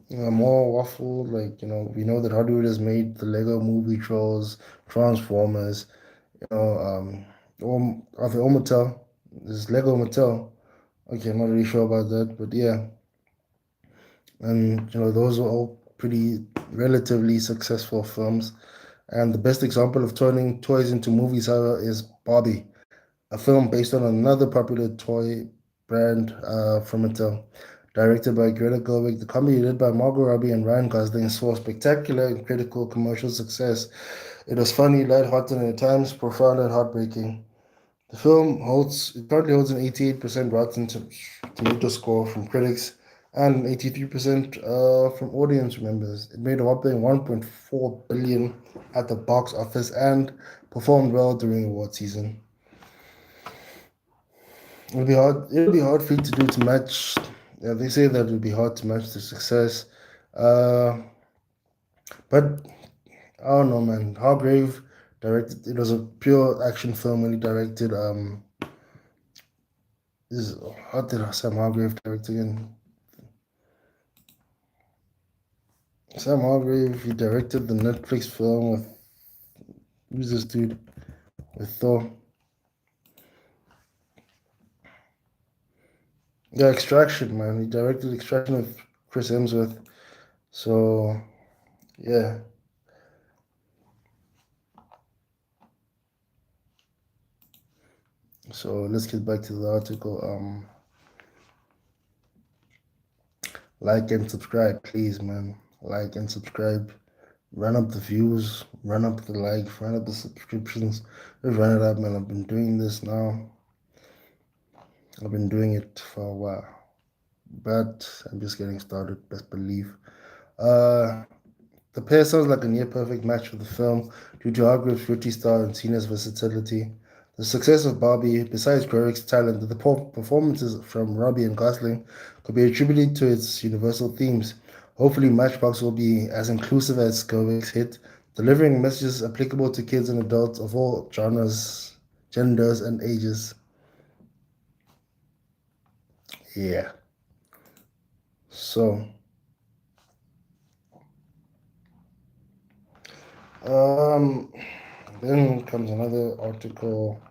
more waffle. Like, we know that Hollywood has made the Lego Movie Trolls, Transformers, of the Mattel. There's Lego Mattel. Okay, I'm not really sure about that, but yeah, and those were all pretty relatively successful films. And the best example of turning toys into movies, however, is Barbie, a film based on another popular toy brand from Mattel. Directed by Greta Gerwig, the comedy led by Margot Robbie and Ryan Gosling saw spectacular and critical commercial success. It was funny, lighthearted, and at times profound and heartbreaking. The film currently holds an 88% Tomato score from critics and 83% from audience members. It made a whopping 1.4 billion at the box office and performed well during award season. It'll be hard. It'll be hard for you to do to match. Yeah, they say that it'll be hard to match the success. Uh, but I don't know, man. Hargrave directed. It was a pure action film when he directed. Is how did Sam Hargrave direct again? Sam Hargrave. He directed the Netflix film with who's this dude with Thor? Yeah, Extraction, man. He directed Extraction with Chris Hemsworth. So yeah. So let's get back to the article. Like and subscribe, please, man. Like and subscribe. Run up the views, run up the likes, run up the subscriptions. Just run it up, man. I've been doing this now. I've been doing it for a while, but I'm just getting started. Best believe. Uh, the pair sounds like a near perfect match for the film due to Hargreaves' fruity style and Cena's versatility. The success of Barbie, besides Gerwig's talent, the performances from Robbie and Gosling could be attributed to its universal themes. Hopefully, Matchbox will be as inclusive as Gerwig's hit, delivering messages applicable to kids and adults of all genres, genders, and ages. Yeah. So, um, then comes another article.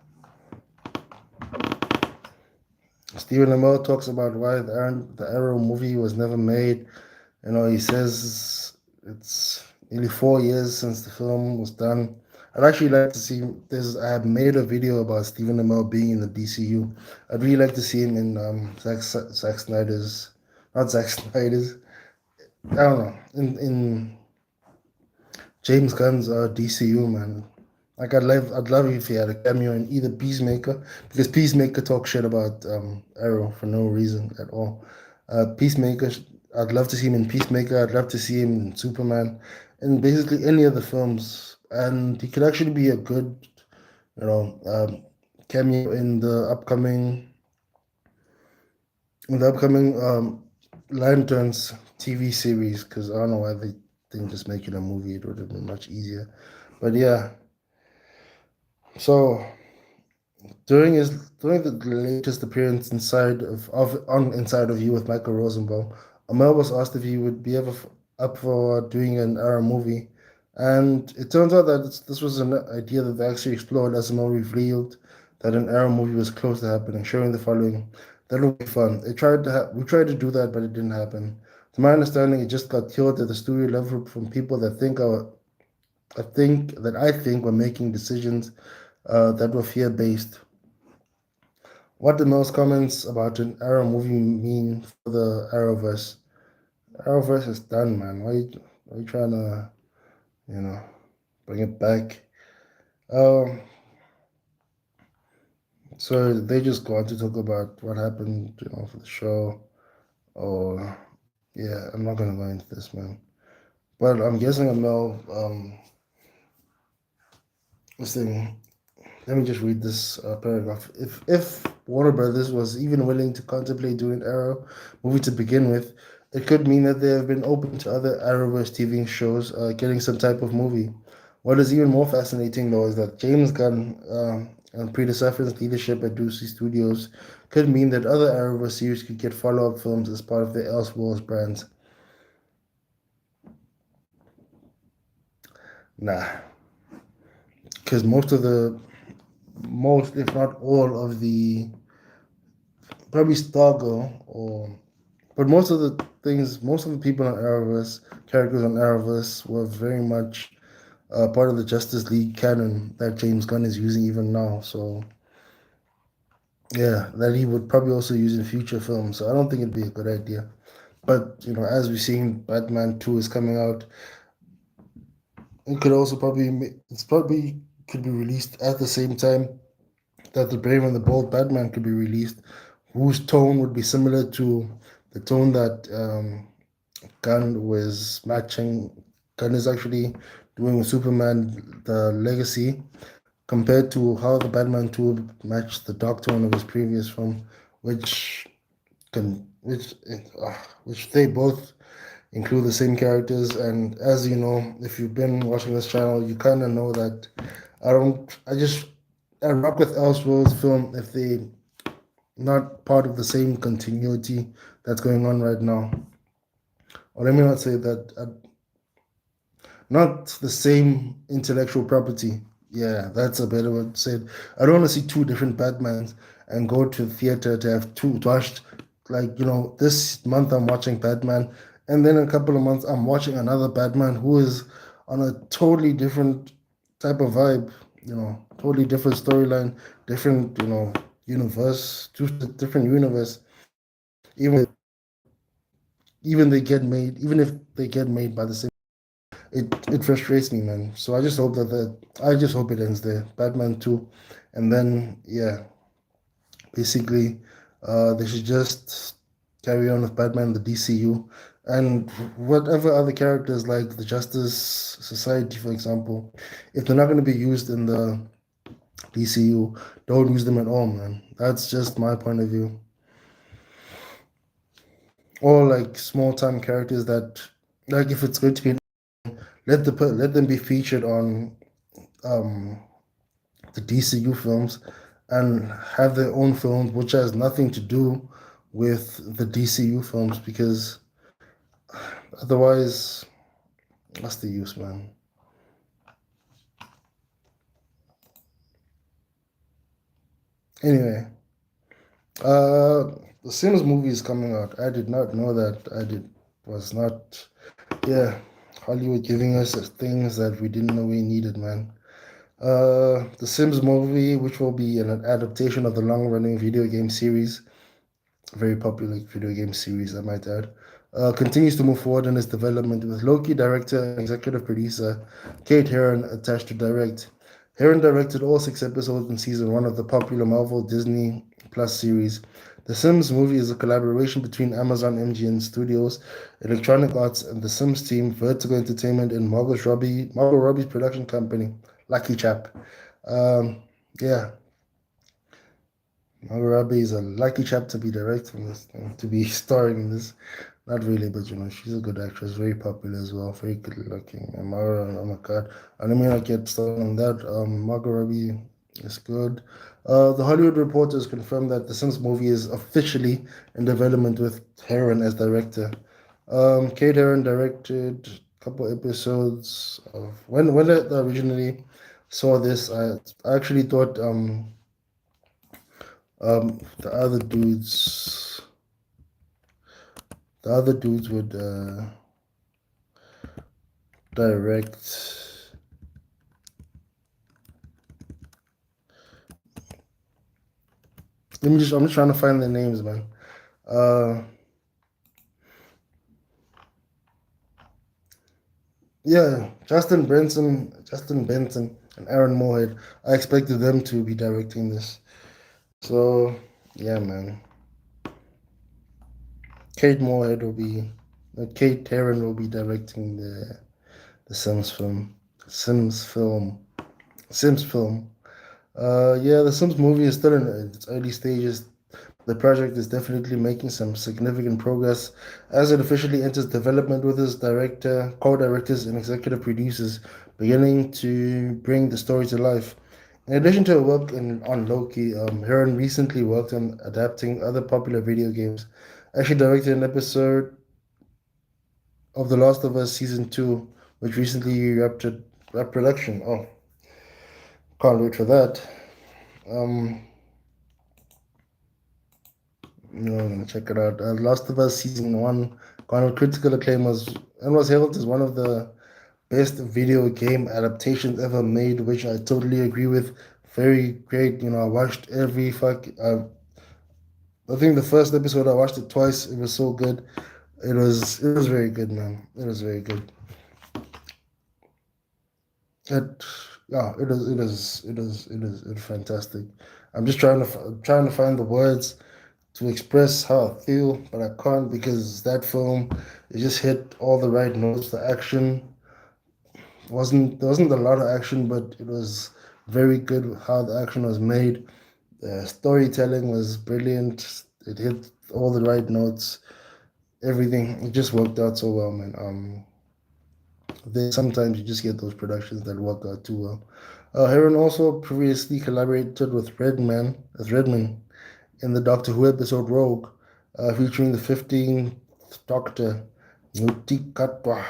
Stephen Amell talks about why the Arrow movie was never made. He says it's nearly 4 years since the film was done. I'd actually like to see this. I have made a video about Stephen Amell being in the DCU. I'd really like to see him in Zack Snyder's, not Zack Snyder's. I don't know, in James Gunn's DCU, man. Like I'd love if he had a cameo in either Peacemaker, because Peacemaker talks shit about Arrow for no reason at all. Peacemaker, I'd love to see him in Peacemaker. I'd love to see him in Superman, and basically any of the films. And he could actually be a good, cameo in the upcoming Lanterns TV series. Because I don't know why they didn't just make it a movie. It would have been much easier. But yeah, so during the latest appearance Inside of You with Michael Rosenbaum, Amel was asked if he would be up for doing an Arrow movie, and it turns out that this was an idea that they actually explored as Amel revealed that an Arrow movie was close to happening, showing the following. That would be fun. We tried to do that, but it didn't happen. To my understanding, it just got killed at the studio level from people that I think were making decisions that were fear based. What do most comments about an Arrow movie mean for the Arrowverse? Arrowverse is done, man. Why you trying to, you know, bring it back? Um, so they just go on to talk about what happened, for the show. Or yeah, I'm not gonna go into this, man. But I'm guessing Amel, this thing. Let me just read this paragraph. If Warner Brothers was even willing to contemplate doing Arrow movie to begin with, it could mean that they have been open to other Arrowverse TV shows getting some type of movie. What is even more fascinating, though, is that James Gunn and Peter Safran's leadership at DC Studios could mean that other Arrowverse series could get follow-up films as part of the Elseworlds brands. Nah, because most, if not all, of the probably Stargirl but most of the things, most of the people on Arrowverse, characters on Arrowverse, were very much part of the Justice League canon that James Gunn is using even now. So yeah, that he would probably also use in future films. So I don't think it'd be a good idea. But as we've seen, Batman 2 is coming out. It could also it's probably could be released at the same time that the Brave and the Bold Batman could be released, whose tone would be similar to the tone that Gunn was matching. Gunn is actually doing with Superman the Legacy, compared to how the Batman 2 matched the dark tone of his previous film, which can which they both include the same characters. And as you know, if you've been watching this channel, you kind of know that I rock with Elseworlds film if they not part of the same continuity that's going on right now. Or let me not say that, not the same intellectual property. Yeah, that's a better word to say it. I don't want to see two different Batmans and go to theater to have two to watch, like, this month I'm watching Batman, and then in a couple of months I'm watching another Batman who is on a totally different type of vibe, totally different storyline, different, universe, two different universe. Even even if they get made by the same, it frustrates me, man. So I just hope it ends there. Batman 2. And then yeah, basically they should just carry on with Batman the DCU, and whatever other characters like the Justice Society, for example, if they're not going to be used in the DCU, don't use them at all, man. That's just my point of view. Or like small time characters that, like, if it's going to be, let them be featured on um the DCU films and have their own films, which has nothing to do with the DCU films, because otherwise, what's the use, man? Anyway, uh, the Sims movie is coming out. I did not know that. Was not, yeah, Hollywood giving us things that we didn't know we needed, man. The Sims movie, which will be an adaptation of the long-running video game series, very popular video game series, I might add, continues to move forward in its development, with Loki director and executive producer Kate Herron attached to direct. Herron directed all 6 episodes in season 1 of the popular Marvel Disney Plus series. The Sims movie is a collaboration between Amazon MGM Studios, Electronic Arts, and the Sims team, Vertigo Entertainment, and Margot Robbie's production company, Lucky Chap. Yeah, Margot Robbie is a lucky chap to be directing this, to be starring in this. Not really, but she's a good actress, very popular as well, very good looking. And Margot, oh my God, I don't mean I get started on that. Margot Robbie is good. The Hollywood Reporter has confirmed that the Sims movie is officially in development with Herron as director. Kate Herron directed a couple episodes of when I originally saw this. I actually thought the other dudes would direct. I'm just trying to find their names, man. Uh, yeah, Justin Benson, and Aaron Moorhead. I expected them to be directing this. So yeah, man. Kate Herron will be directing the Sims film, Sims film. Yeah, the Sims movie is still in its early stages. The project is definitely making some significant progress as it officially enters development, with its co-directors, and executive producers beginning to bring the story to life. In addition to her work on Loki, Heron recently worked on adapting other popular video games. Actually, directed an episode of The Last of Us season two, which recently wrapped production. Oh, can't wait for that. Um, I'm gonna check it out. Last of Us season one garnered critical acclaim was hailed as one of the best video game adaptations ever made, which I totally agree with. Very great. I watched every fuck. I think the first episode I watched it twice. It was so good. It was very good, man. It was very good. It yeah, it is fantastic. I'm just trying to find the words to express how I feel, but I can't because that film it just hit all the right notes. The action wasn't a lot of action, but it was very good how the action was made. The storytelling was brilliant. It hit all the right notes. Everything it just worked out so well, man. Then sometimes you just get those productions that work out too well. Heron also previously collaborated with Redman in the Doctor Who episode Rogue, featuring the 15th Doctor, Nutikatwa.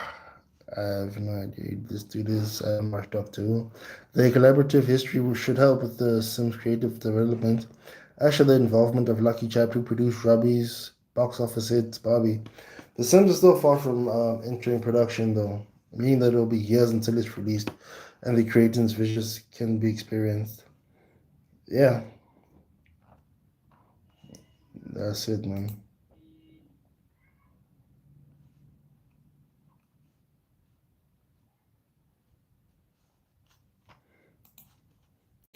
I have no idea. This dude is much Doctor Who. The collaborative history should help with the Sims creative development. Actually, the involvement of Lucky Chap, who produced Robbie's box office hit Barbie. The Sims is still far from entering production, though, meaning that it'll be years until it's released and the creator's visions can be experienced. Yeah, that's it, man.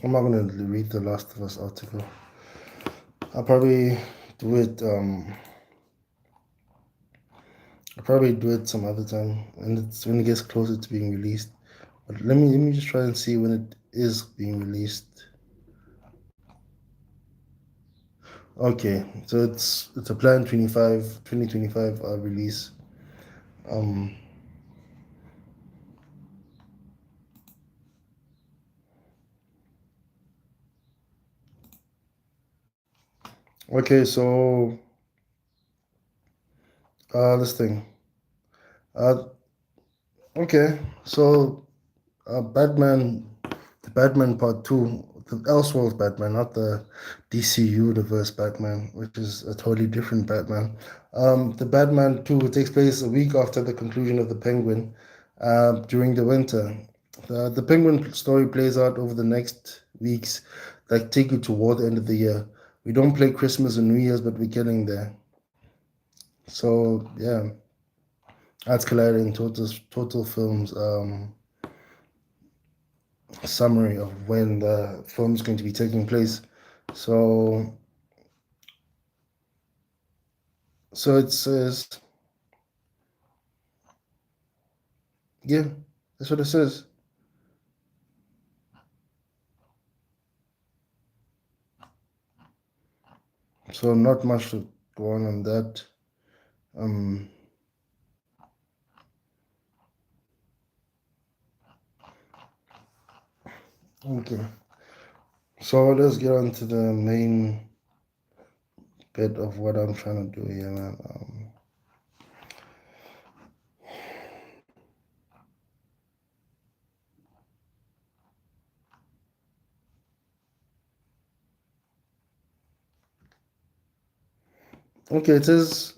I'm not gonna read the Last of Us article. I'll probably do it. I'll probably do it some other time, and it's when it gets closer to being released. But let me just try and see when it is being released. Okay, so it's a planned 2025 release. Um, okay, so this thing. Uh, okay, so Batman, the Batman Part Two, the Elseworlds Batman, not the DC Universe Batman, which is a totally different Batman. The Batman Two takes place a week after the conclusion of the Penguin, during the winter. The Penguin story plays out over the next weeks, that take you toward the end of the year. We don't play Christmas and New Year's, but we're getting there. So yeah, that's colliding total films. Summary of when the film is going to be taking place. So it says, yeah, that's what it says. So not much to go on that. Um, okay. So let's get on to the main bit of what I'm trying to do here, man. Okay, it says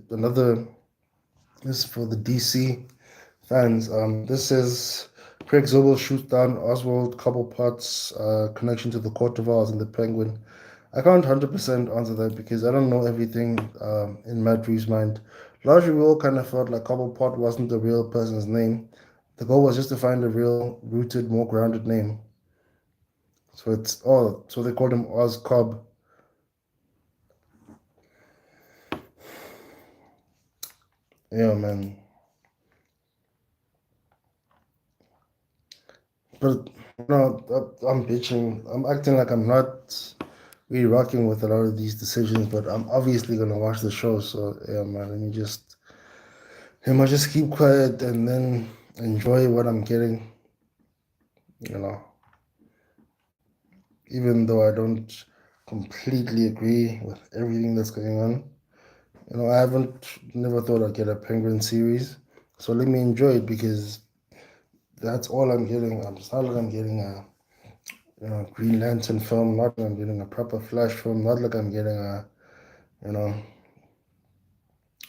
another. This is for the DC fans. This is Craig Zobel shoots down Oswald Cobblepot's connection to the Court of Owls and the Penguin. I can't 100% answer that because I don't know everything in Matt Reeves' mind. Largely, we all kind of felt like Cobblepot wasn't the real person's name. The goal was just to find a real, rooted, more grounded name. So they called him Oz Cobb. Yeah, man. But I'm bitching. I'm acting like I'm not really rocking with a lot of these decisions, but I'm obviously gonna watch the show. So yeah, man. Let me just keep quiet and then enjoy what I'm getting. You know. even though I don't completely agree with everything that's going on. I haven't never thought I'd get a Penguin series, so let me enjoy it because that's all I'm getting. It's not like I'm getting a Green Lantern film, not like I'm getting a proper Flash film, not like I'm getting a you know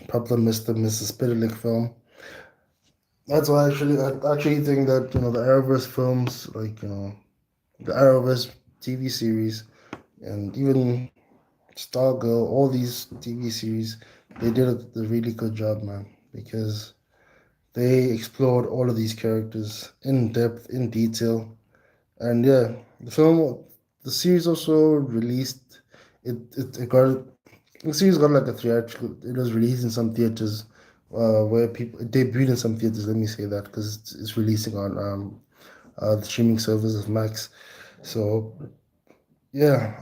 proper Mr. Mrs. Spitalik film. That's why I actually think that the Arrowverse films, like the Arrowverse TV series, and even Stargirl, all these TV series, they did a really good job, man, because they explored all of these characters in depth, in detail, and yeah, the series also released. It got the series got like a theatrical. It was released in some theaters, where people it debuted in some theaters. Let me say that because it's releasing on the streaming service of Max. So yeah,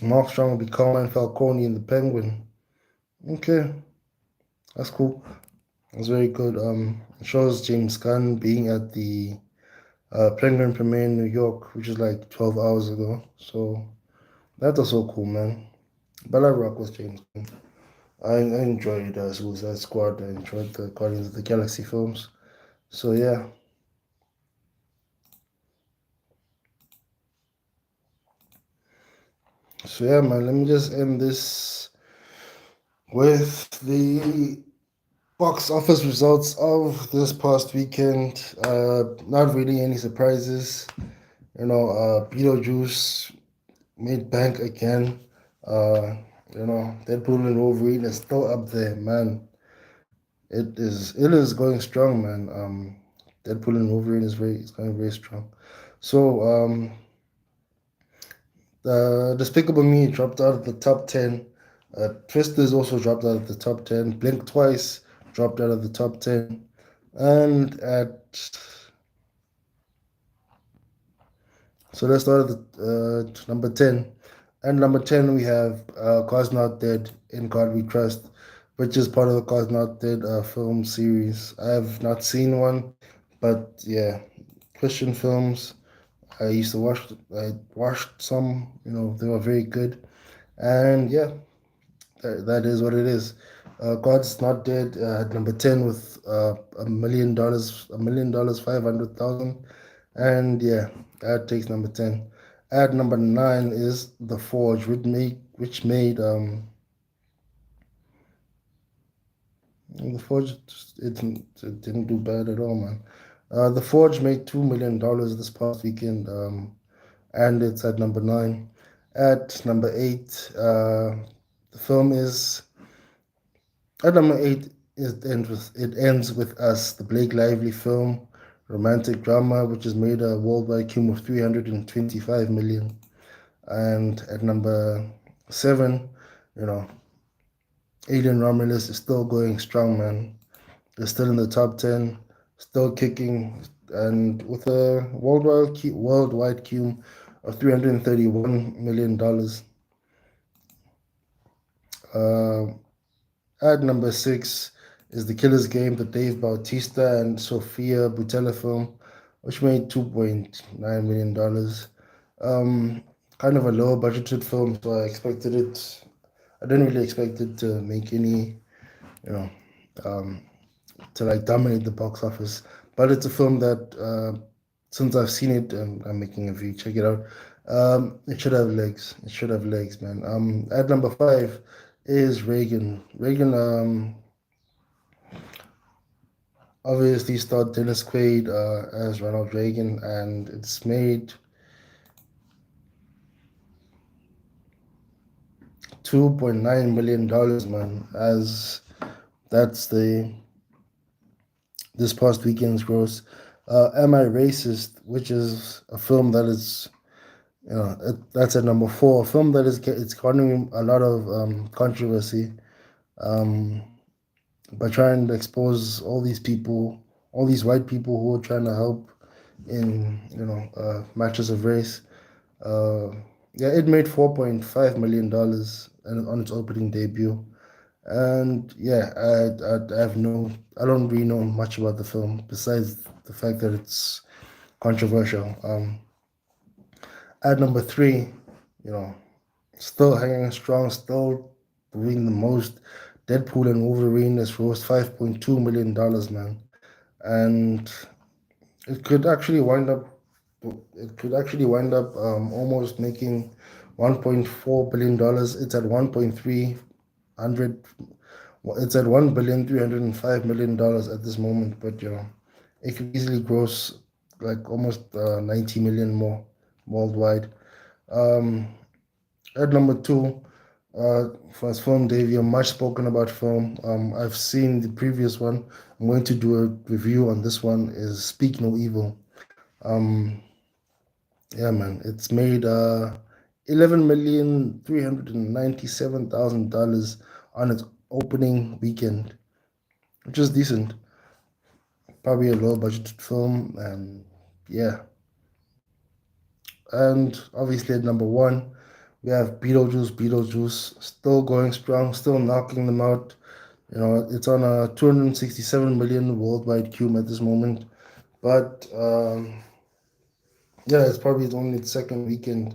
Mark Strong will be Carmine Falcone in the Penguin. Okay, that's cool. That's very good. It shows James Gunn being at the Penguin premiere in New York, which is like 12 hours ago. So that's also cool, man. But I rock with James Gunn. I enjoyed Suicide Squad. I enjoyed the Guardians of the Galaxy films. So yeah. So yeah, man. Let me just end this with the box office results of this past weekend. Not really any surprises. Beetlejuice made bank again. Uh, Deadpool and Wolverine is still up there, man. It is going strong, man. Deadpool and Wolverine is going very strong. So the Despicable Me dropped out of the top 10. Twisters also dropped out of the top 10. Blink Twice dropped out of the top 10. And so let's start at the number 10. And number 10, we have God's Not Dead, In God We Trust, which is part of the God's Not Dead film series. I have not seen one, but yeah, Christian films. I used to watch. I watched some. They were very good. And yeah, that is what it is. God's Not Dead at number 10 with $1 million, $1 million, 500,000. And yeah, that takes number 10. At number 9 is The Forge, which made The Forge, it didn't do bad at all, man. The Forge made $2 million this past weekend, and it's at number 9. At number 8, the film is at number 8. It ends with Us, the Blake Lively film, romantic drama, which has made a worldwide cume of 325 million. And at number 7, you know, Alien Romulus is still going strong, man. They're still in the top 10, still kicking, and with a worldwide cume of $331 million. Uh, at number 6 is The Killer's Game, the Dave Bautista and Sofia Boutella film, which made $2.9 million. Kind of a low budgeted film, so I didn't really expect it to make any, you know, um, to like dominate the box office. But it's a film that, since I've seen it and I'm making a review, check it out. It should have legs. It should have legs, man. At number 5 is Reagan. Reagan, obviously starred Dennis Quaid as Ronald Reagan, and it's made $2.9 million, man. As that's the this past weekend's gross. Am I Racist, which is a film that is, that's at number 4. A film that it's garnering a lot of controversy, um, by trying to expose all these people, all these white people who are trying to help in matches of race. Uh, yeah, it made $4.5 million on its opening debut. And yeah, I don't really know much about the film besides the fact that it's controversial. At number 3, still hanging strong, still doing the most. Deadpool and Wolverine has grossed $5.2 million, man, and it could actually wind up. Almost making $1.4 billion. It's at 1.300. It's at $1,305,000,000 at this moment, but it could easily gross like almost 90 million more worldwide. At number 2, for his film debut, a much spoken about film. I've seen the previous one. I'm going to do a review on this one. Is Speak No Evil. Yeah, man, it's made $11,397,000 on its opening weekend, which is decent. Probably a low budgeted film, and yeah. And obviously at number 1, we have Beetlejuice. Beetlejuice still going strong, still knocking them out. It's on a 267 million worldwide cume at this moment. But yeah, it's probably only its second weekend.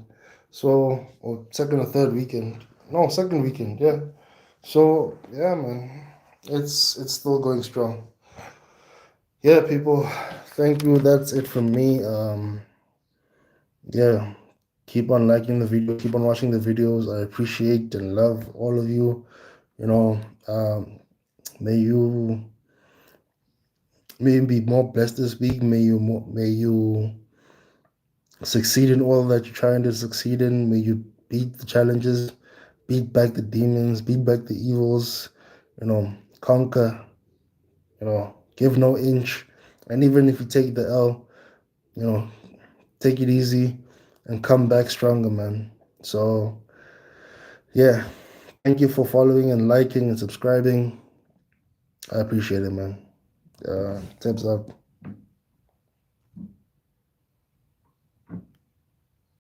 So, or second or third weekend. No, second weekend, yeah. So, yeah, man. It's still going strong. Yeah, people, thank you. That's it from me. Yeah, keep on liking the video, keep on watching the videos. I appreciate and love all of you. You know, may you be more blessed this week. May you succeed in all that you're trying to succeed in. May you beat the challenges, beat back the demons, beat back the evils. Conquer. Give no inch. And even if you take the L, take it easy and come back stronger, man. So, yeah, thank you for following and liking and subscribing. I appreciate it, man. Tips up.